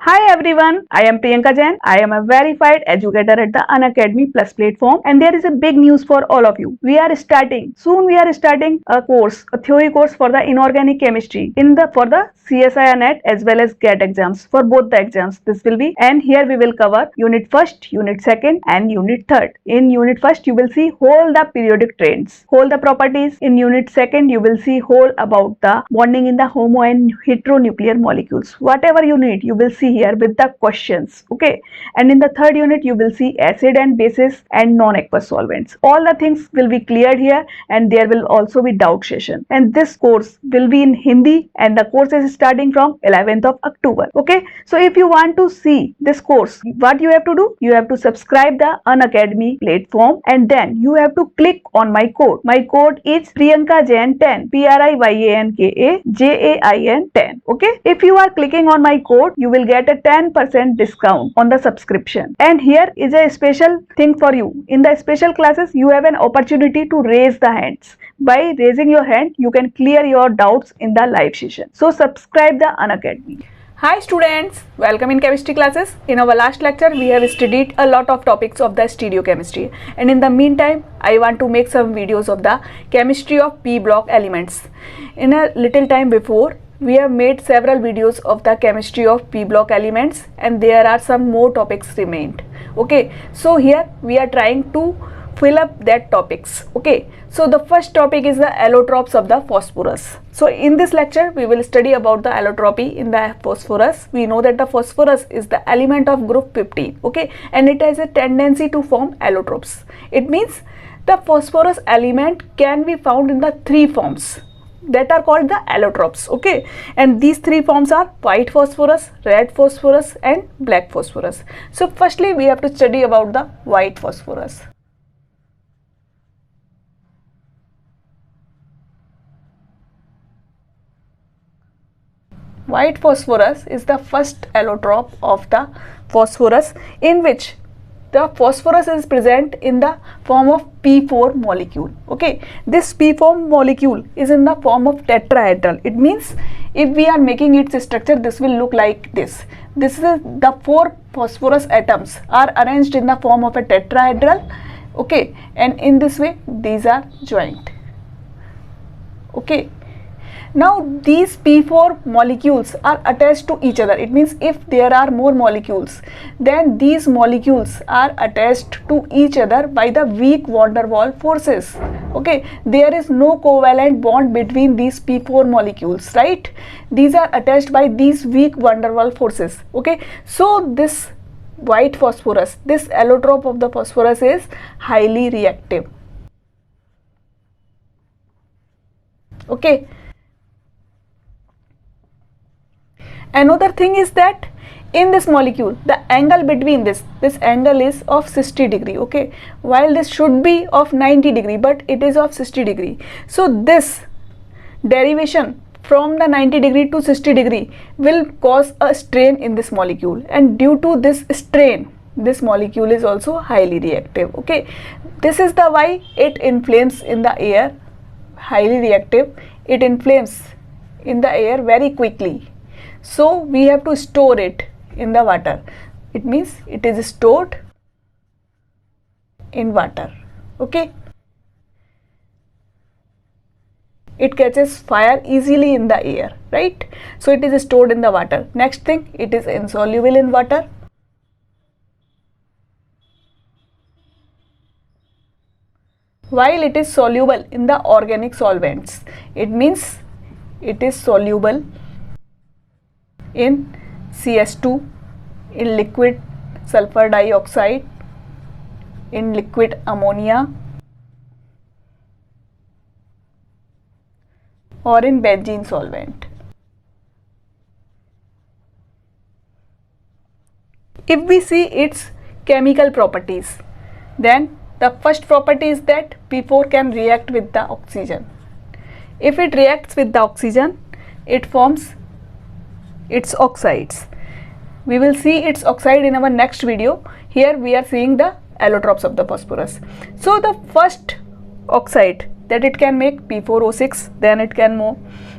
Hi everyone, I am Priyanka Jain. I am a verified educator at the Unacademy Plus platform, and there is a big news for all of you. We are starting a course, a theory course for the inorganic chemistry for the CSIR NET as well as GATE exams. For both the exams this will be, and here we will cover unit 1st, unit 2nd and unit 3rd. In unit 1st you will see whole the periodic trends, whole the properties. In unit 2nd you will see whole about the bonding in the homo and heteronuclear molecules. Whatever you need you will see here with the questions. Okay, and in the 3rd unit you will see acid and bases and non-aqueous solvents. All the things will be cleared here, and there will also be doubt session, and this course will be in Hindi, and the course is starting from 11th of October. Okay, so if you want to see this course, what you have to do, you have to subscribe the Unacademy platform, and then you have to click on my code. My code is Priyanka Jain 10, Priyanka Jain 10. Okay, if you are clicking on my code you will get a 10% discount on the subscription. And here is a special thing for you. In the special classes you have an opportunity to raise the hands. By raising your hand you can clear your doubts in the live session. So subscribe the Unacademy. Hi students, welcome in chemistry classes. In our last lecture we have studied a lot of topics of the stereochemistry, and in the meantime I want to make some videos of the chemistry of p block elements. In a little time before we have made several videos of the chemistry of p block elements, and there are some more topics remained. Okay, so here we are trying to fill up that topics. Okay, so the first topic is the allotropes of the phosphorus. So in this lecture we will study about the allotropy in the phosphorus. We know that the phosphorus is the element of group 15. Okay, and it has a tendency to form allotropes. It means the phosphorus element can be found in the 3 forms that are called the allotropes. Okay, and these 3 forms are white phosphorus, red phosphorus and black phosphorus. So firstly we have to study about the white phosphorus. White phosphorus is the first allotrope of the phosphorus, in which the phosphorus is present in the form of P4 molecule. Okay, this P4 molecule is in the form of tetrahedral. It means if we are making its structure, this will look like this. This is the 4 phosphorus atoms are arranged in the form of a tetrahedral. Okay, and in this way these are joined. Okay, now these P4 molecules are attached to each other. It means if there are more molecules, then these molecules are attached to each other by the weak van der Waals forces. Okay, there is no covalent bond between these P4 molecules, right? These are attached by these weak van der Waals forces. Okay, so this white phosphorus, this allotrope of the phosphorus is highly reactive. Okay, another thing is that in this molecule the angle between this angle is of 60 degree. Okay, while this should be of 90 degree, but it is of 60 degree. So this derivation from the 90 degree to 60 degree will cause a strain in this molecule, and due to this strain this molecule is also highly reactive. Okay, this is the why it inflames in the air. Highly reactive, it inflames in the air very quickly. So we have to store it in the water. It means it is stored in water. Okay, it catches fire easily in the air, right? So it is stored in the water. Next thing, it is insoluble in water. While it is soluble in the organic solvents, it means it is soluble in CS2, in liquid sulfur dioxide, in liquid ammonia, or in benzene solvent. If we see its chemical properties, then the first property is that P4 can react with the oxygen. If it reacts with the oxygen, it forms its oxides. We will see its oxide in our next video. Here we are seeing the allotropes of the phosphorus. So the first oxide that it can make P4O6, then it can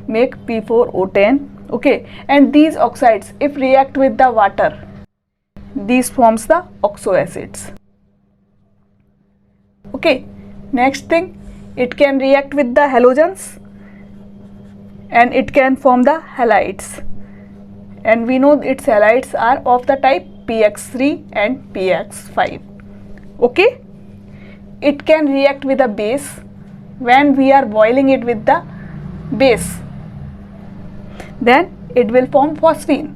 make P4O10, Okay, and these oxides, if react with the water, these forms the oxo acids. Okay, next thing, it can react with the halogens and it can form the halides, and we know its halides are of the type px3 and px5. Okay, it can react with a base when we are boiling it with the base, then it will form phosphine.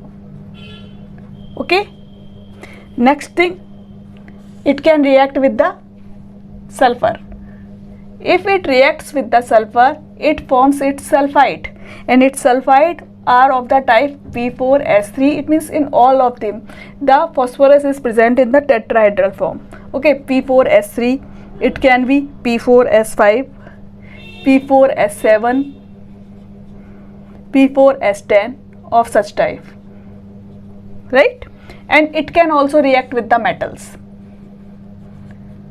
Okay, next thing, it can react with the sulfur. If it reacts with the sulfur, it forms its sulfide, and its sulfide are of the type P4S3. It means in all of them the phosphorus is present in the tetrahedral form. Okay, P4S3, it can be P4S5, P4S7, P4S10 of such type, right? And it can also react with the metals.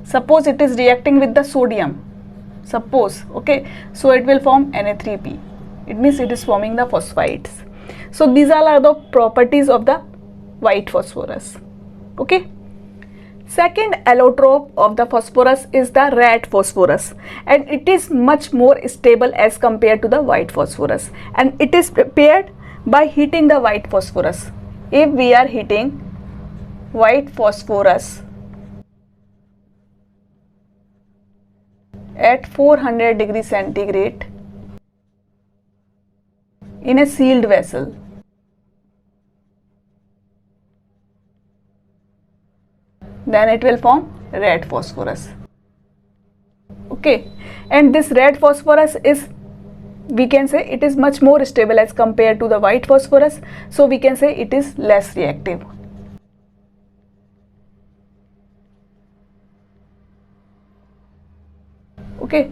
Suppose it is reacting with the sodium, suppose, okay, so it will form Na3P. It means it is forming the phosphides. So these all are the properties of the white phosphorus. Okay, second allotrope of the phosphorus is the red phosphorus, and it is much more stable as compared to the white phosphorus, and it is prepared by heating the white phosphorus. If we are heating white phosphorus at 400 degrees centigrade in a sealed vessel, then it will form red phosphorus. Okay, and this red phosphorus is, we can say, it is much more stable as compared to the white phosphorus, so we can say it is less reactive. Okay,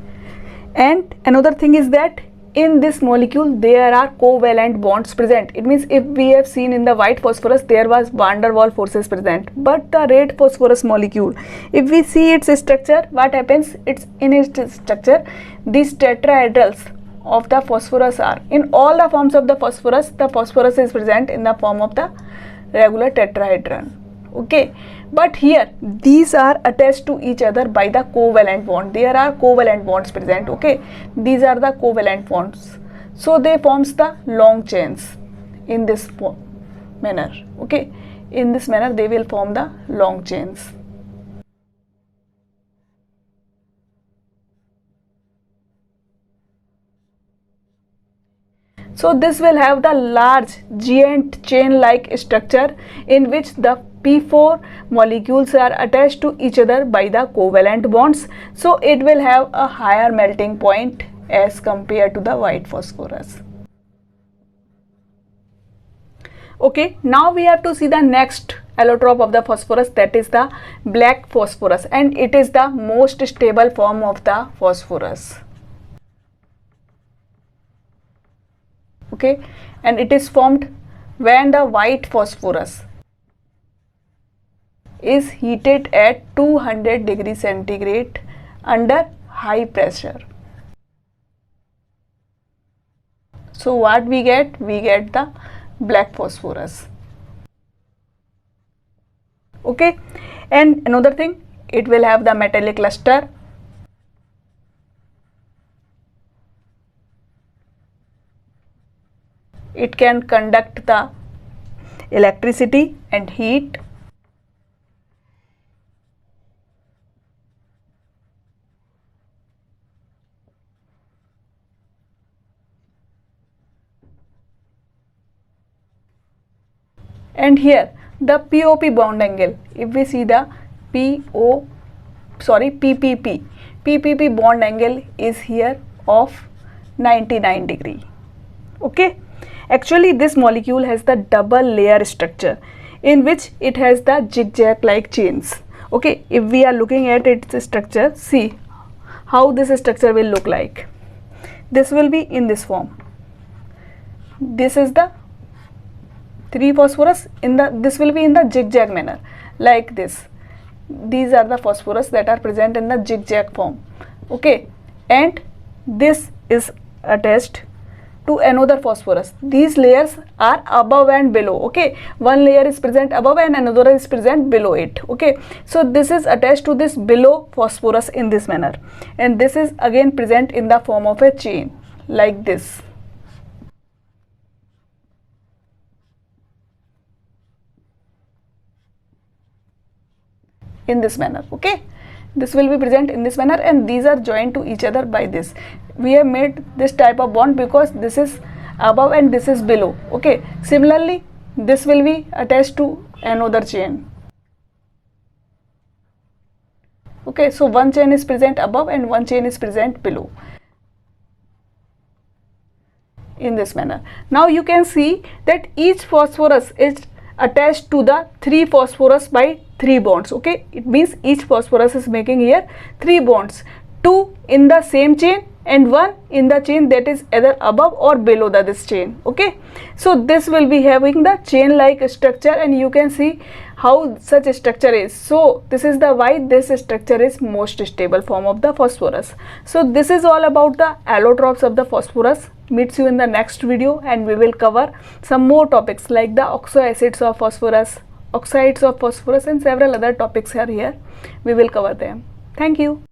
and another thing is that in this molecule there are covalent bonds present. It means if we have seen in the white phosphorus there was van der Waals forces present, but the red phosphorus molecule, if we see its structure, what happens, it's in its structure, these tetrahedrals of the phosphorus are in all the forms of the phosphorus is present in the form of the regular tetrahedron. Okay, but here these are attached to each other by the covalent bond. There are covalent bonds present. Okay, these are the covalent bonds, so they forms the long chains in this manner. Okay, in this manner they will form the long chains. So this will have the large giant chain like structure in which the P4 molecules are attached to each other by the covalent bonds. So it will have a higher melting point as compared to the white phosphorus. Okay, now we have to see the next allotrope of the phosphorus, that is the black phosphorus, and it is the most stable form of the phosphorus. Okay, and it is formed when the white phosphorus is heated at 200 degrees centigrade under high pressure. So what we get? We get the black phosphorus. Okay, and another thing, it will have the metallic luster. It can conduct the electricity and heat. And here the POP bond angle, if we see the PPP bond angle is here of 99 degree. Okay, actually this molecule has the double layer structure in which it has the zigzag like chains. Okay, if we are looking at its structure, see how this structure will look like. This will be in this form. This is the 3 phosphorus, this will be in the zigzag manner like this. These are the phosphorus that are present in the zigzag form. Okay, and this is attached to another phosphorus. These layers are above and below. Okay, one layer is present above and another is present below it. Okay, so this is attached to this below phosphorus in this manner, and this is again present in the form of a chain like this. In this manner. Okay, this will be present in this manner, and these are joined to each other by this. We have made this type of bond because this is above and this is below. Okay, similarly this will be attached to another chain. Okay, so one chain is present above and one chain is present below in this manner. Now you can see that each phosphorus is attached to the 3 phosphorus by 3 bonds. Okay, it means each phosphorus is making here 3 bonds, 2 in the same chain and 1 in the chain that is either above or below this chain. Okay, so this will be having the chain like structure, and you can see how such a structure is. So this is the why this structure is most stable form of the phosphorus. So this is all about the allotropes of the phosphorus. Meets you in the next video, and we will cover some more topics like the oxoacids of phosphorus, oxides of phosphorus, and several other topics are here. We will cover them. Thank you.